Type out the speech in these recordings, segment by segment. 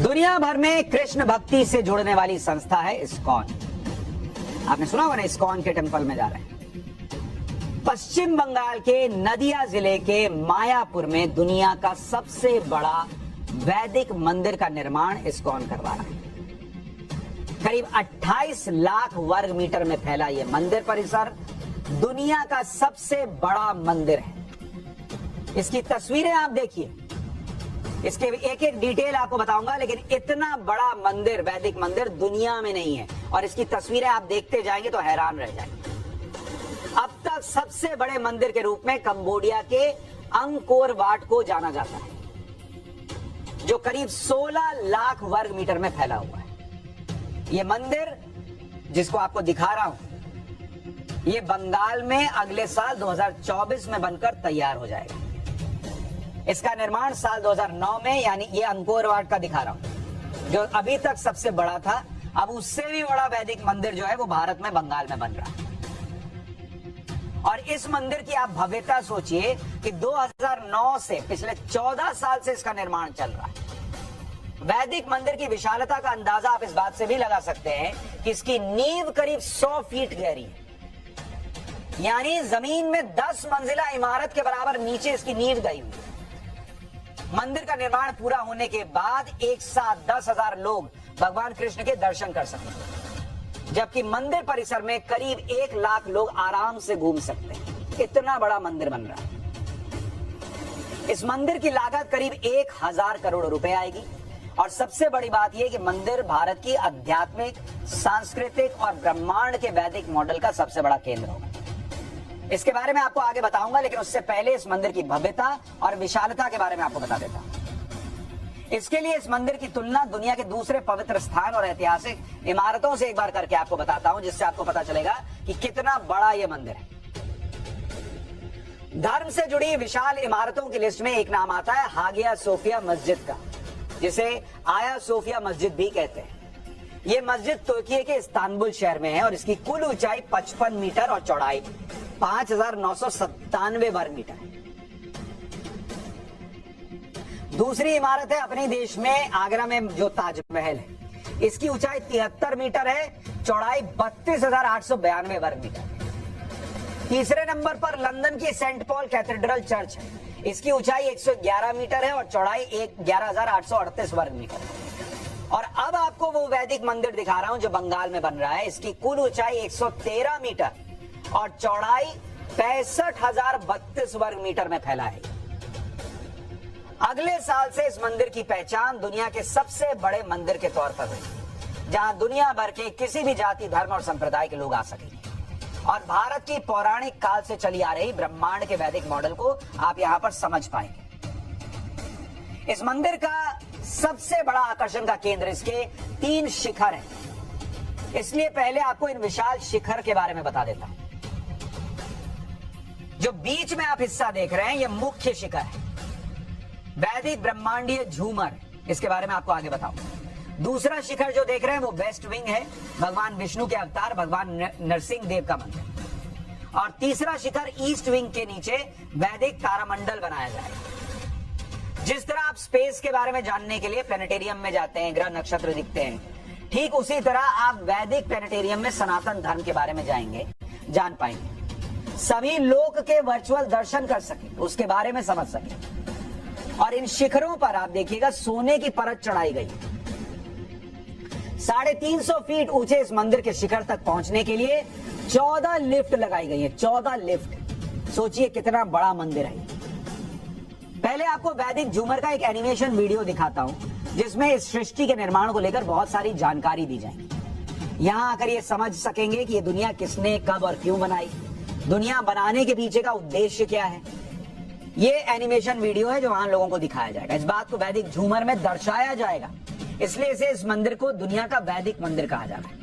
दुनिया भर में कृष्ण भक्ति से जुड़ने वाली संस्था है इस्कॉन। आपने सुना होगा ना, इस्कॉन के टेंपल में जा रहे हैं। पश्चिम बंगाल के नदिया जिले के मायापुर में दुनिया का सबसे बड़ा वैदिक मंदिर का निर्माण इस्कॉन करवा रहा है। करीब 28 लाख वर्ग मीटर में फैला यह मंदिर परिसर दुनिया का सबसे बड़ा मंदिर है। इसकी तस्वीरें आप देखिए, इसके एक एक डिटेल आपको बताऊंगा, लेकिन इतना बड़ा मंदिर, वैदिक मंदिर दुनिया में नहीं है। और इसकी तस्वीरें आप देखते जाएंगे तो हैरान रह जाएंगे। अब तक सबसे बड़े मंदिर के रूप में कंबोडिया के अंकोर वाट को जाना जाता है, जो करीब 16 लाख वर्ग मीटर में फैला हुआ है। यह मंदिर जिसको आपको दिखा रहा हूं, यह बंगाल में अगले साल 2024 में बनकर तैयार हो जाएगा। इसका निर्माण साल 2009 में, यानी ये अंकोर वाट का दिखा रहा हूं, जो अभी तक सबसे बड़ा था। अब उससे भी बड़ा वैदिक मंदिर जो है वो भारत में, बंगाल में बन रहा है। और इस मंदिर की आप भव्यता सोचिए कि 2009 से पिछले 14 साल से इसका निर्माण चल रहा है। वैदिक मंदिर की विशालता का अंदाजा आप इस बात से भी लगा सकते हैं कि इसकी नींव करीब 100 फीट गहरी है, यानी जमीन में 10 मंजिला इमारत के बराबर नीचे इसकी नींव गई हुई है। मंदिर का निर्माण पूरा होने के बाद एक साथ 10,000 लोग भगवान कृष्ण के दर्शन कर सकेंगे, जबकि मंदिर परिसर में करीब 1 लाख लोग आराम से घूम सकते हैं। इतना बड़ा मंदिर बन रहा है। इस मंदिर की लागत करीब 1000 करोड़ रुपए आएगी। और सबसे बड़ी बात यह कि मंदिर भारत की आध्यात्मिक, सांस्कृतिक और ब्रह्मांड के वैदिक मॉडल का सबसे बड़ा केंद्र होगा। इसके बारे में आपको आगे बताऊंगा, लेकिन उससे पहले इस मंदिर की भव्यता और विशालता के बारे में आपको बता देता हूं। इसके लिए इस मंदिर की तुलना दुनिया के दूसरे पवित्र स्थान और ऐतिहासिक इमारतों से एक बार करके आपको बताता हूं, जिससे आपको पता चलेगा कि कितना बड़ा यह मंदिर है। धर्म से जुड़ी विशाल इमारतों की लिस्ट में एक नाम आता है हागिया सोफिया मस्जिद का, जिसे आया सोफिया मस्जिद भी कहते हैं। यह मस्जिद तुर्की के इस्तांबुल शहर में है और इसकी कुल ऊंचाई 55 मीटर और चौड़ाई 5997 वर्ग मीटर है। दूसरी इमारत है अपने देश में आगरा में जो ताजमहल है। इसकी ऊंचाई 73 मीटर है, चौड़ाई 32,892 वर्ग मीटर है। तीसरे नंबर पर लंदन की सेंट पॉल कैथेड्रल चर्च है। इसकी ऊंचाई 111 मीटर है और चौड़ाई 11,838 वर्ग मीटर है। और अब आपको वो वैदिक मंदिर दिखा रहा हूं जो बंगाल में बन रहा है। इसकी कुल ऊंचाई 113 मीटर और चौड़ाई 65,032 वर्ग मीटर में फैला है। अगले साल से इस मंदिर की पहचान दुनिया के सबसे बड़े मंदिर के तौर पर हुई, जहां दुनिया भर के किसी भी जाति, धर्म और संप्रदाय के लोग आ सकेंगे। और भारत की पौराणिक काल से चली आ रही ब्रह्मांड के वैदिक मॉडल को आप यहां पर समझ पाएंगे। इस मंदिर का सबसे बड़ा आकर्षण का केंद्र इसके 3 शिखर हैं। इसलिए पहले आपको इन विशाल शिखर के बारे में बता देता हूं। जो बीच में आप हिस्सा देख रहे हैं, यह मुख्य शिखर है, वैदिक ब्रह्मांडीय झूमर। इसके बारे में आपको आगे बताऊं। दूसरा शिखर जो देख रहे हैं वो वेस्ट विंग है, भगवान विष्णु के अवतार भगवान नरसिंह देव का मंदिर। और तीसरा शिखर ईस्ट विंग के नीचे वैदिक तारामंडल बनाया जाएगा। जिस तरह आप स्पेस के बारे में जानने के लिए प्लेनेटेरियम में जाते हैं, ग्रह नक्षत्र दिखते हैं, ठीक उसी तरह आप वैदिक प्लेनेटेरियम में सनातन धर्म के बारे में जान पाएंगे। सभी लोक के वर्चुअल दर्शन कर सके, उसके बारे में समझ सके। और इन शिखरों पर आप देखिएगा सोने की परत चढ़ाई गई। 350 फीट ऊंचे इस मंदिर के शिखर तक पहुंचने के लिए 14 लिफ्ट लगाई गई है। 14 लिफ्ट। सोचिए कितना बड़ा मंदिर है। पहले आपको वैदिक झूमर का एक एनिमेशन वीडियो दिखाता हूं, जिसमें इस सृष्टि के निर्माण को लेकर बहुत सारी जानकारी दी जाएगी। यहां आकर ये समझ सकेंगे कि ये दुनिया किसने, कब और क्यों बनाई, दुनिया बनाने के पीछे का उद्देश्य क्या है। ये एनिमेशन वीडियो है जो वहां लोगों को दिखाया जाएगा। इस बात को वैदिक झूमर में दर्शाया जाएगा, इसलिए इसे इस मंदिर को दुनिया का वैदिक मंदिर कहा जाता है।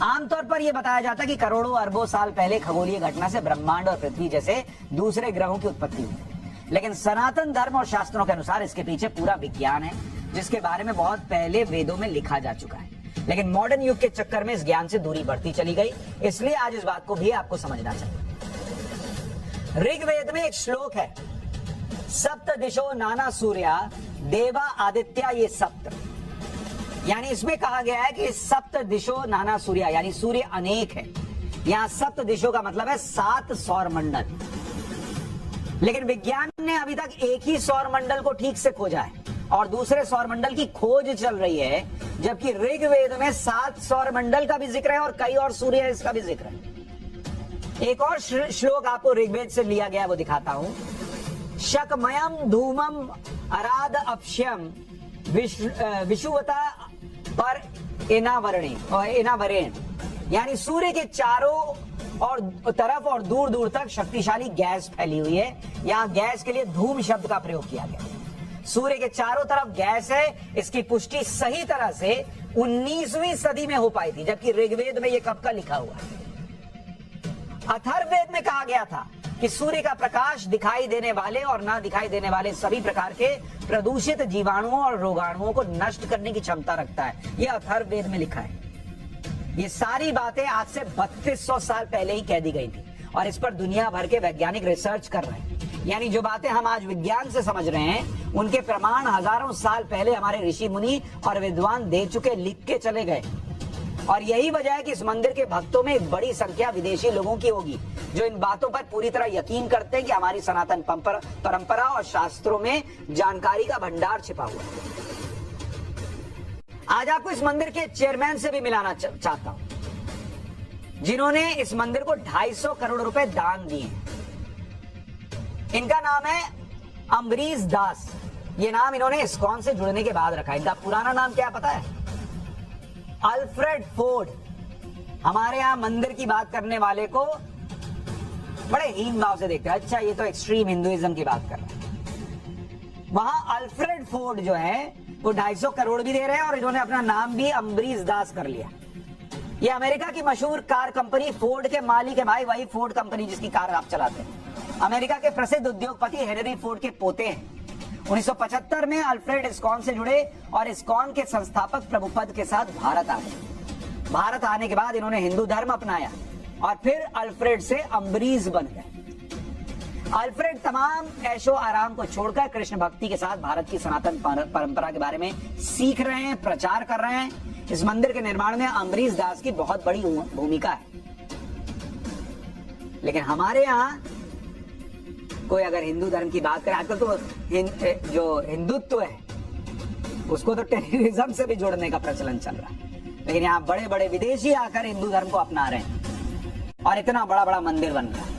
आमतौर पर यह बताया जाता है कि करोड़ों अरबों साल पहले खगोलीय घटना से ब्रह्मांड और पृथ्वी जैसे दूसरे ग्रहों की उत्पत्ति हुई, लेकिन सनातन धर्म और शास्त्रों के अनुसार इसके पीछे पूरा विज्ञान है, जिसके बारे में बहुत पहले वेदों में लिखा जा चुका है। लेकिन मॉडर्न युग के चक्कर में इस ज्ञान से दूरी बढ़ती चली गई, इसलिए आज इस बात को भी आपको समझना चाहिए। ऋग्वेद में एक श्लोक है सप्त दिशो नाना सूर्या देवा आदित्य, ये सप्त, यानी इसमें कहा गया है कि सप्त दिशो नाना सूर्या, यानी सूर्य अनेक है। यहां सप्त दिशो का मतलब है 7 सौर मंडल। लेकिन विज्ञान ने अभी तक एक ही सौर मंडल को ठीक से खोजा है और दूसरे सौर मंडल की खोज चल रही है, जबकि ऋग्वेद में 7 सौर मंडल का भी जिक्र है और कई और सूर्य इसका भी जिक्र है। एक और श्लोक आपको ऋग्वेद से लिया गया है, वो दिखाता हूं। शकमयम धूमम अराद अपश्यम विषुवता पर इनावरेण, यानी सूर्य के चारों और तरफ और दूर दूर तक शक्तिशाली गैस फैली हुई है। यहां गैस के लिए धूम शब्द का प्रयोग किया गया। सूर्य के चारों तरफ गैस है, इसकी पुष्टि सही तरह से 19वीं सदी में हो पाई थी, जबकि ऋग्वेद में यह कब का लिखा हुआ है। अथर्ववेद में कहा गया था कि सूर्य का प्रकाश दिखाई देने वाले और ना दिखाई देने वाले सभी प्रकार के प्रदूषित जीवाणुओं और रोगाणुओं को नष्ट करने की क्षमता रखता है। यह अथर्ववेद में लिखा है। ये सारी बातें आज से 3200 साल पहले ही कह दी गई थी और इस पर दुनिया भर के वैज्ञानिक रिसर्च कर रहे हैं। यानी जो बातें हम आज विज्ञान से समझ रहे हैं, उनके प्रमाण हजारों साल पहले हमारे ऋषि मुनि और विद्वान दे चुके, लिख के चले गए। और यही वजह है कि इस मंदिर के भक्तों में एक बड़ी संख्या विदेशी लोगों की होगी, जो इन बातों पर पूरी तरह यकीन करते हैं कि हमारी सनातन परंपरा और शास्त्रों में जानकारी का भंडार छिपा हुआ है। आज आपको इस मंदिर के चेयरमैन से भी मिलाना चाहता हूं, जिन्होंने इस मंदिर को 250 करोड़ रुपए दान दिए। इनका नाम है अम्बरीश दास। ये नाम इन्होंने इस्कॉन से जुड़ने के बाद रखा है। इनका पुराना नाम क्या पता है? Alfred Ford. हमारे यहां मंदिर की बात करने वाले को बड़े हीन भाव से देखते हैं। अच्छा, ये तो एक्सट्रीम हिंदुइज्म की बात कर रहा है। वहां अल्फ्रेड फोर्ड जो है वो 250 करोड़ भी दे रहे हैं और इन्होंने अपना नाम भी अम्बरीश दास कर लिया। ये अमेरिका की मशहूर कार कंपनी फोर्ड के मालिक है भाई, वही फोर्ड कंपनी जिसकी कार आप चलाते हैं। अमेरिका के प्रसिद्ध उद्योगपति हेनरी फोर्ड के पोते हैं। 1975 में अल्फ्रेड इस्कॉन से जुड़े और इस्कॉन के संस्थापक प्रभुपद के साथ भारत आ गए। भारत आने के बाद इन्होंने हिंदू धर्म अपनाया और फिर अल्फ्रेड से अम्बरीश बन गए। अल्फ्रेड तमाम ऐशो आराम को छोड़कर कृष्ण भक्ति के साथ भारत की सनातन परंपरा के बारे में सीख रहे हैं, प्रचार कर रहे हैं। इस मंदिर के निर्माण में अम्बरीश दास की बहुत बड़ी भूमिका है। लेकिन हमारे यहाँ कोई अगर हिंदू धर्म की बात करे, आजकल तो जो हिंदुत्व है उसको तो टेररिज्म से भी जोड़ने का प्रचलन चल रहा है। लेकिन यहाँ बड़े बड़े विदेशी आकर हिंदू धर्म को अपना रहे हैं और इतना बड़ा बड़ा मंदिर बन रहा है।